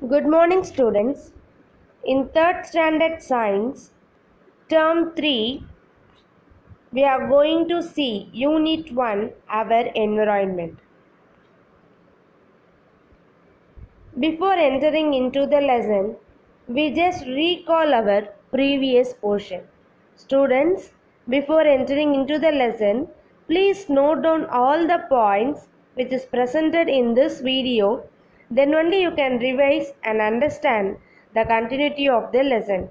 Good morning, students. In third standard science, term 3, we are going to see unit 1, our environment. Before entering into the lesson, we just recall our previous portion. Students, before entering into the lesson, please note down all the points which is presented in this video. Then only you can revise and understand the continuity of the lesson.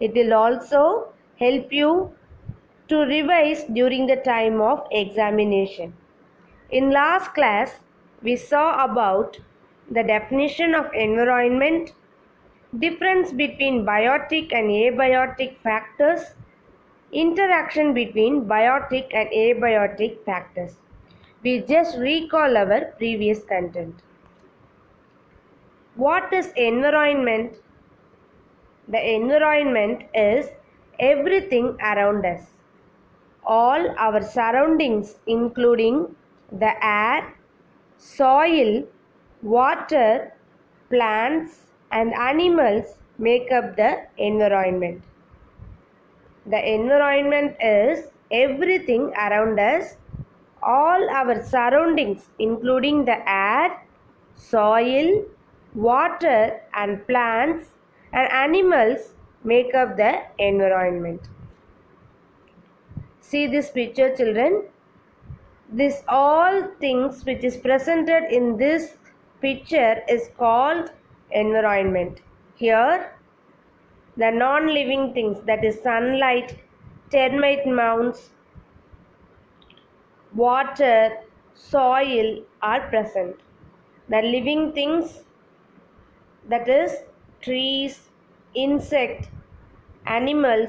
It will also help you to revise during the time of examination. In last class, we saw about the definition of environment, difference between biotic and abiotic factors, interaction between biotic and abiotic factors. We just recall our previous content. What is environment? The environment is everything around us. All our surroundings, including the air, soil, water, plants and animals, make up the environment. The environment is everything around us. All our surroundings, including the air, soil, water and plants and animals, make up the environment. See this picture, children. This all things which is presented in this picture is called environment. Here the non-living things, that is sunlight, termite mounds, water, soil are present. The living things, that is trees, insect, animals,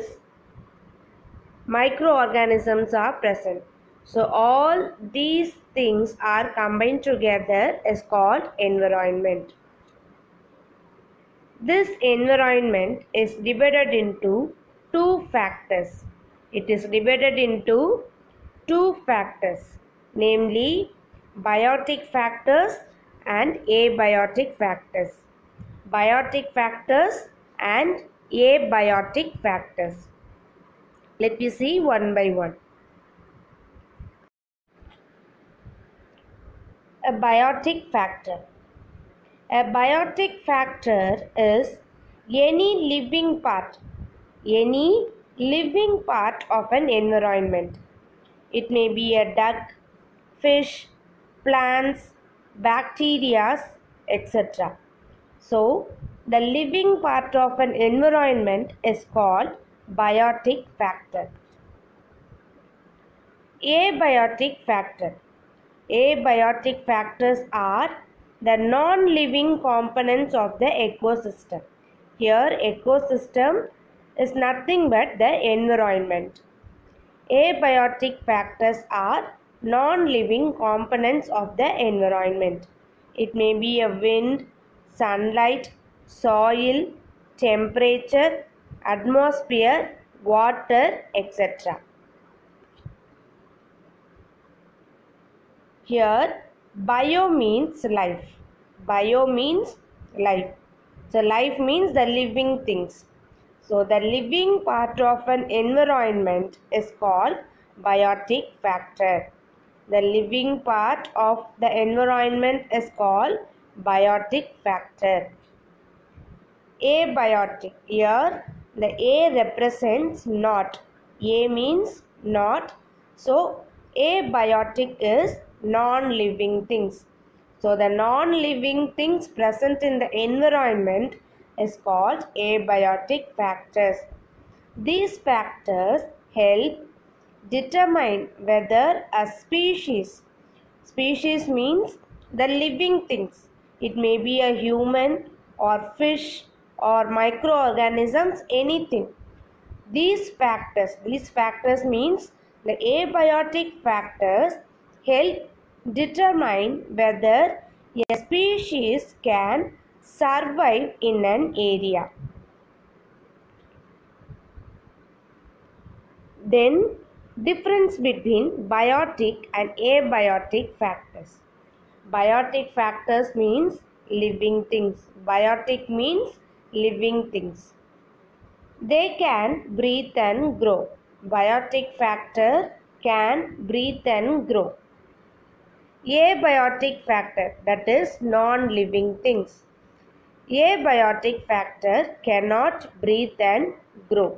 microorganisms are present. So all these things are combined together is called environment. This environment is divided into two factors. It is divided into two factors, namely biotic factors and abiotic factors. Biotic factors and abiotic factors. Let me see one by one. A biotic factor. A biotic factor is any living part of an environment. It may be a duck, fish, plants, bacteria, etc. So, the living part of an environment is called biotic factor. Abiotic factor. Abiotic factors are the non-living components of the ecosystem. Here, ecosystem is nothing but the environment. Abiotic factors are non-living components of the environment. It may be a wind, sunlight, soil, temperature, atmosphere, water, etc. Here, bio means life. Bio means life. So, life means the living things. So, the living part of an environment is called biotic factor. The living part of the environment is called biotic factor. Abiotic. Here, the A represents not. A means not. So, abiotic is non-living things. So, the non-living things present in the environment is called abiotic factors. These factors help determine whether a species means the living things. It may be a human or fish or microorganisms, anything. These factors means the abiotic factors help determine whether a species can survive in an area. Then, difference between biotic and abiotic factors. Biotic factors means living things. Biotic means living things. They can breathe and grow. Biotic factor can breathe and grow. Abiotic factor, that is non-living things. Abiotic factor cannot breathe and grow.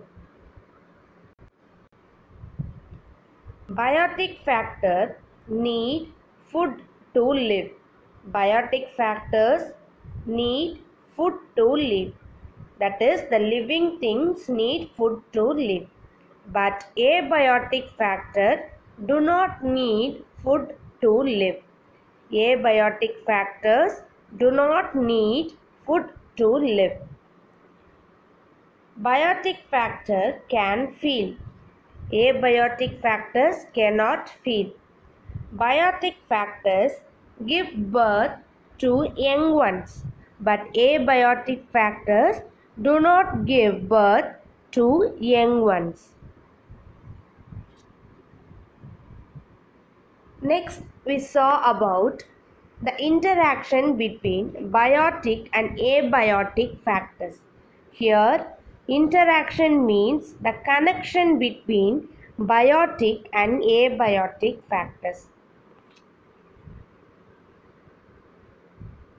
Biotic factor need food to live. Biotic factors need food to live. That is, the living things need food to live. But abiotic factor do not need food to live. Abiotic factors do not need food to live. Biotic factor can feel. Abiotic factors cannot feel. Biotic factors give birth to young ones, but abiotic factors do not give birth to young ones. Next, we saw about the interaction between biotic and abiotic factors. Here, interaction means the connection between biotic and abiotic factors.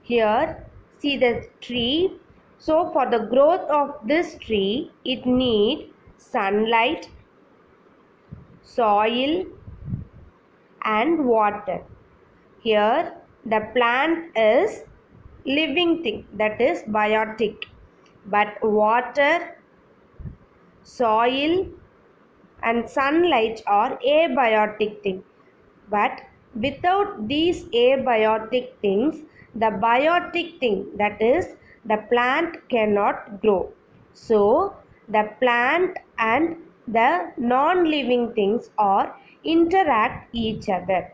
Here, see the tree. So, for the growth of this tree, it needs sunlight, soil, and water. Here, the plant is living thing, that is biotic. But water, soil, and sunlight are abiotic things. But without these abiotic things, the biotic thing, that is the plant, cannot grow. So, the plant and the non-living things are interact each other.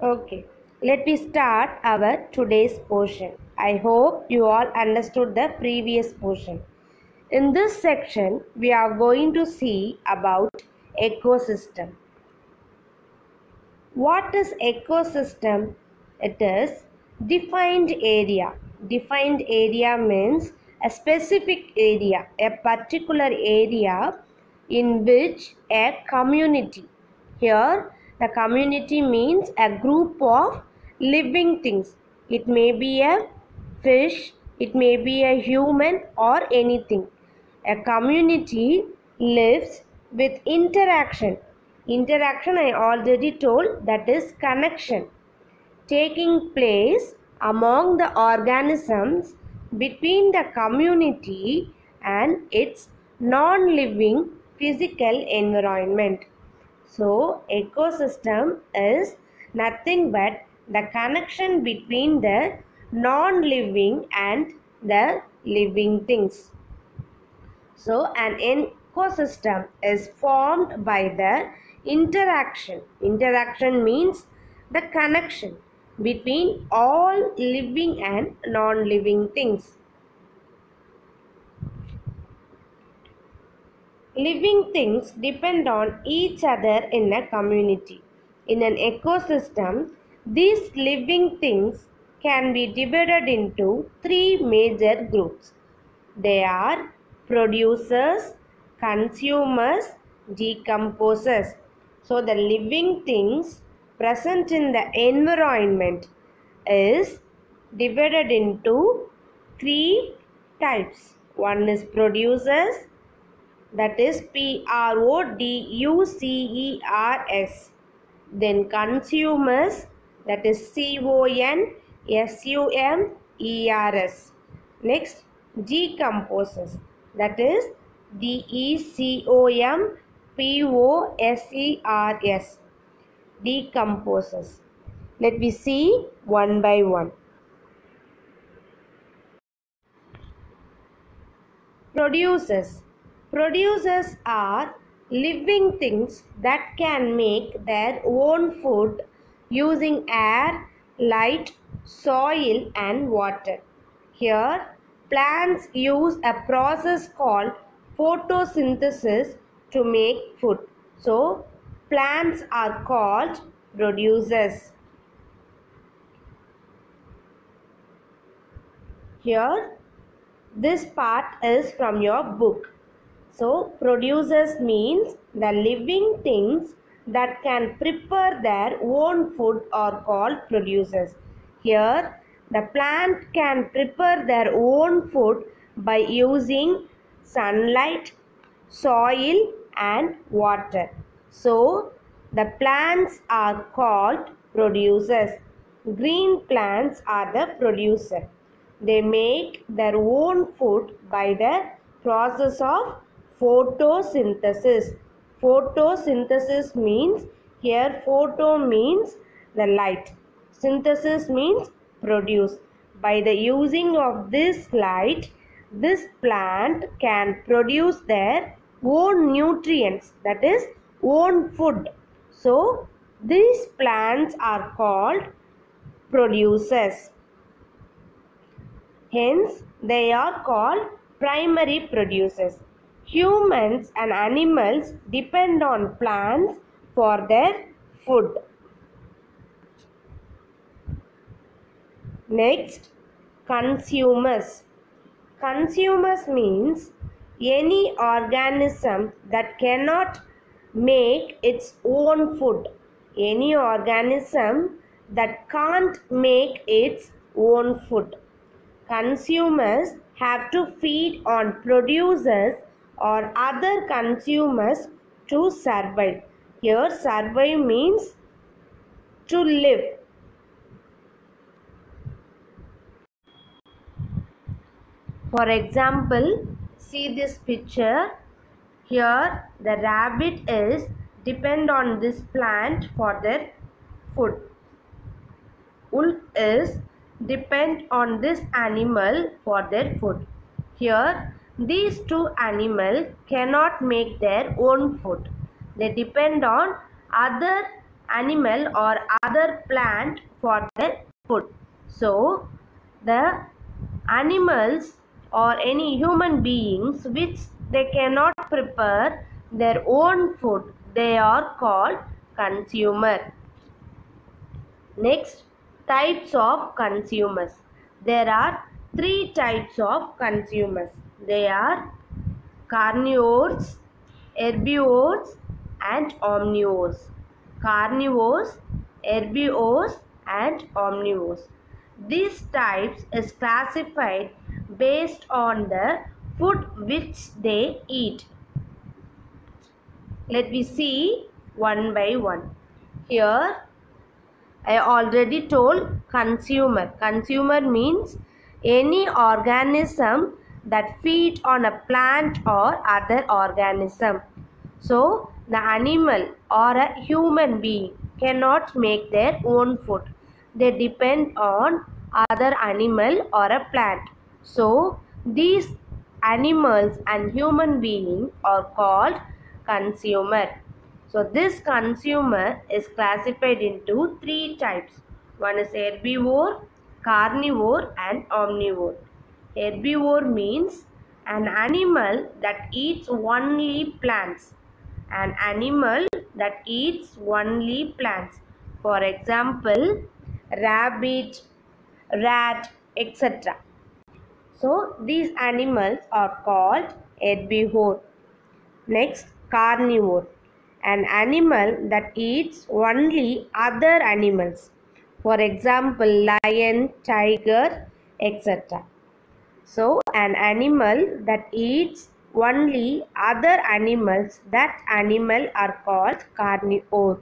Okay, let me start our today's portion. I hope you all understood the previous portion. In this section, we are going to see about ecosystem. What is ecosystem? It is defined area. Defined area means a specific area, a particular area in which a community. Here, the community means a group of living things. It may be a fish, it may be a human or anything. A community lives with interaction. Interaction, I already told, that is connection taking place among the organisms between the community and its non-living physical environment. So, ecosystem is nothing but the connection between the non-living and the living things. So, an ecosystem is formed by the interaction. Interaction means the connection between all living and non-living things. Living things depend on each other in a community. In an ecosystem, these living things can be divided into three major groups. They are producers, consumers, decomposers. So, the living things present in the environment is divided into three types. One is producers, that is producers. Then consumers, that is consumers. Next, decomposers, that is decomposers. Decomposers. Let me see one by one. Producers. Producers are living things that can make their own food using air, light, soil and water. Here, plants use a process called photosynthesis to make food. So, plants are called producers. Here, this part is from your book. So, producers means the living things that can prepare their own food are called producers. Here, the plant can prepare their own food by using sunlight, soil and water. So, the plants are called producers. Green plants are the producer. They make their own food by the process of photosynthesis. Photosynthesis means, here photo means the light. Synthesis means produce. By the using of this light, this plant can produce their own nutrients, that is own food. So these plants are called producers. Hence, they are called primary producers. Humans and animals depend on plants for their food. Next, consumers. Consumers means any organism that cannot make its own food. Any organism that can't make its own food. Consumers have to feed on producers or other consumers to survive. Here, survive means to live. For example, see this picture. Here, the rabbit is depend on this plant for their food. Wolf is depend on this animal for their food. Here, these two animals cannot make their own food. They depend on other animal or other plant for their food. So, the animals or any human beings which they cannot prepare their own food, they are called consumer. Next, types of consumers. There are three types of consumers. They are carnivores, herbivores and omnivores. Carnivores, herbivores and omnivores. These types is classified based on the food which they eat. Let me see one by one. Here, I already told consumer. Consumer means any organism that feed on a plant or other organism. So, the animal or a human being cannot make their own food. They depend on other animal or a plant. So, these animals and human beings are called consumer. So, this consumer is classified into three types. One is herbivore, carnivore and omnivore. Herbivore means an animal that eats only plants. An animal that eats only plants. For example, rabbit, rat, etc. So, these animals are called herbivore. Next, carnivore. An animal that eats only other animals. For example, lion, tiger, etc. So, an animal that eats only other animals, that animal are called carnivore.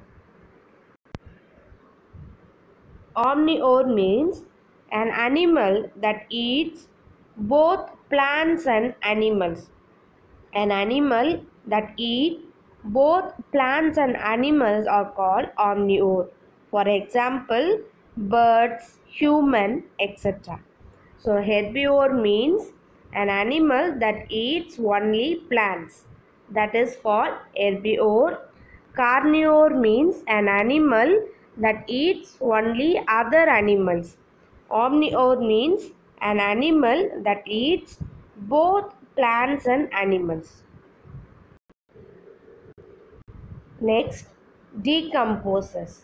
Omnivore means an animal that eats both plants and animals. An animal that eats both plants and animals are called omnivore. For example, birds, human, etc. So, herbivore means an animal that eats only plants. That is called herbivore. Carnivore means an animal that eats only other animals. Omnivore means an animal that eats both plants and animals. Next, decomposers.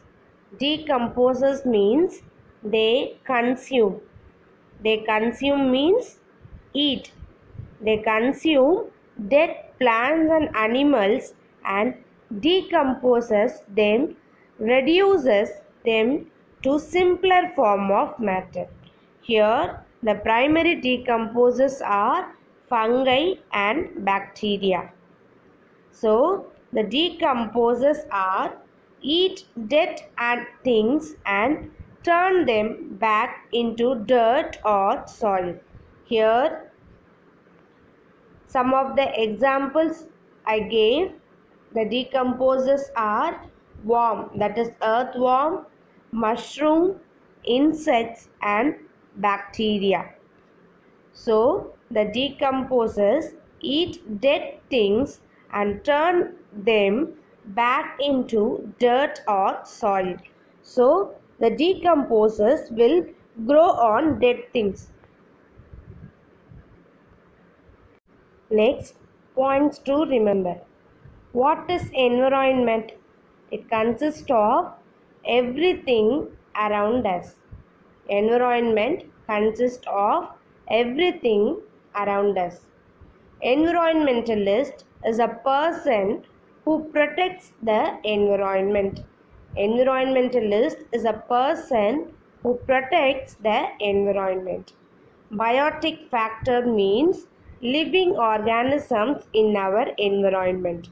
Decomposers means they consume. They consume means eat. They consume dead plants and animals and decomposes them, reduces them to simpler form of matter. Here the primary decomposers are fungi and bacteria. So the decomposers are eat dead and things and turn them back into dirt or soil. Here some of the examples I gave. The decomposers are worm, that is earthworm, mushroom, insects and bacteria. So the decomposers eat dead things and turn them back into dirt or soil. So the decomposers will grow on dead things. Next, points to remember. What is environment? It consists of everything around us. Environment consists of everything around us. Environmentalist is a person who protects the environment. Environmentalist is a person who protects the environment. Biotic factor means living organisms in our environment.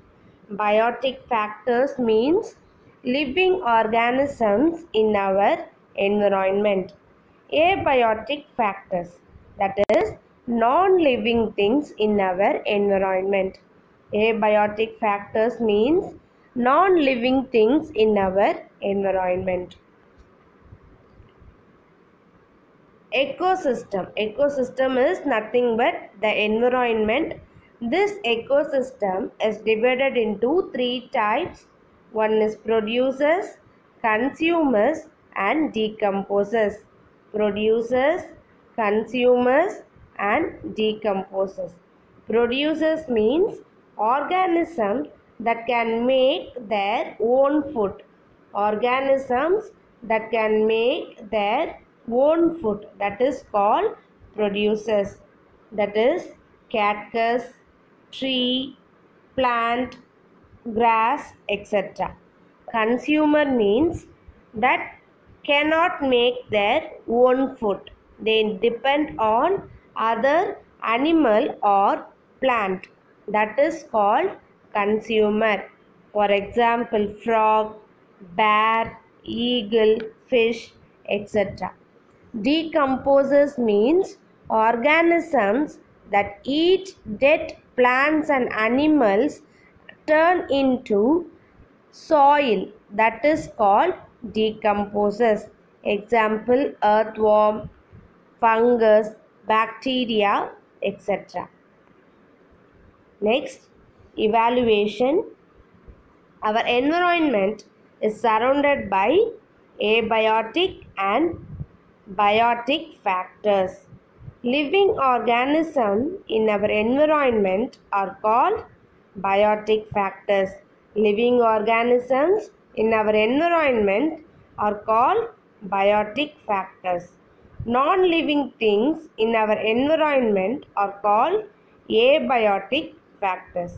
Biotic factors means living organisms in our environment. Abiotic factors, that is non-living things in our environment. Abiotic factors means non-living things in our environment. Ecosystem. Ecosystem is nothing but the environment. This ecosystem is divided into three types. One is producers, consumers and decomposers. Producers, consumers and decomposers. Producers means organisms that can make their own food. Organisms that can make their own food, that is called producers. That is cactus, tree, plant, grass, etc. Consumer means that cannot make their own food. They depend on other animal or plant. That is called consumer. For example, frog, bear, eagle, fish, etc. Decomposers means organisms that eat dead plants and animals turn into soil, that is called decomposers. Example, earthworm, fungus, bacteria, etc. Next, evaluation. Our environment is surrounded by abiotic and biotic factors. Living organisms in our environment are called biotic factors. Living organisms in our environment are called biotic factors. Non-living things in our environment are called abiotic factors.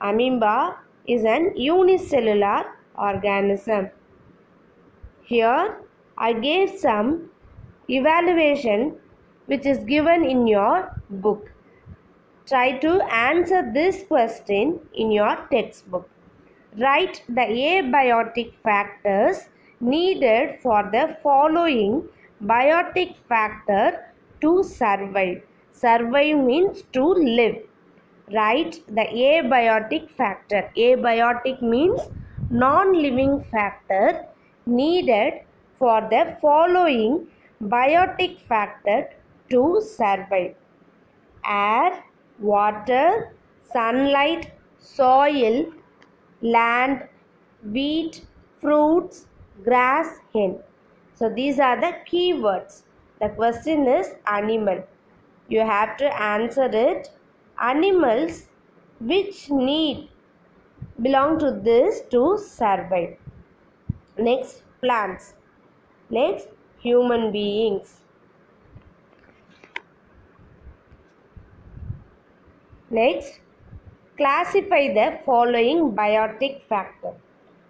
Amoeba is an unicellular organism. Here I gave some evaluation which is given in your book. Try to answer this question in your textbook. Write the abiotic factors needed for the following biotic factor to survive. Survive means to live. Write the abiotic factor. Abiotic means non-living factor needed for the following biotic factor to survive. Air, water, sunlight, soil, land, wheat, fruits, grass, hen. So these are the keywords. The question is animal. You have to answer it. Animals which need belong to this to survive. Next, plants. Next, human beings. Next, classify the following biotic factor.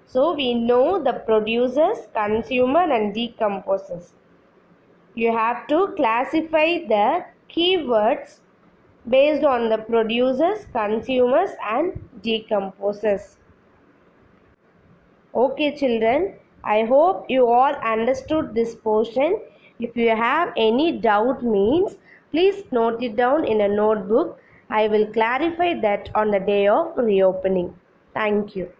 So we know the producers, consumer and decomposers. You have to classify the keywords based on the producers, consumers and decomposers. Okay children, I hope you all understood this portion. If you have any doubt means, please note it down in a notebook. I will clarify that on the day of reopening. Thank you.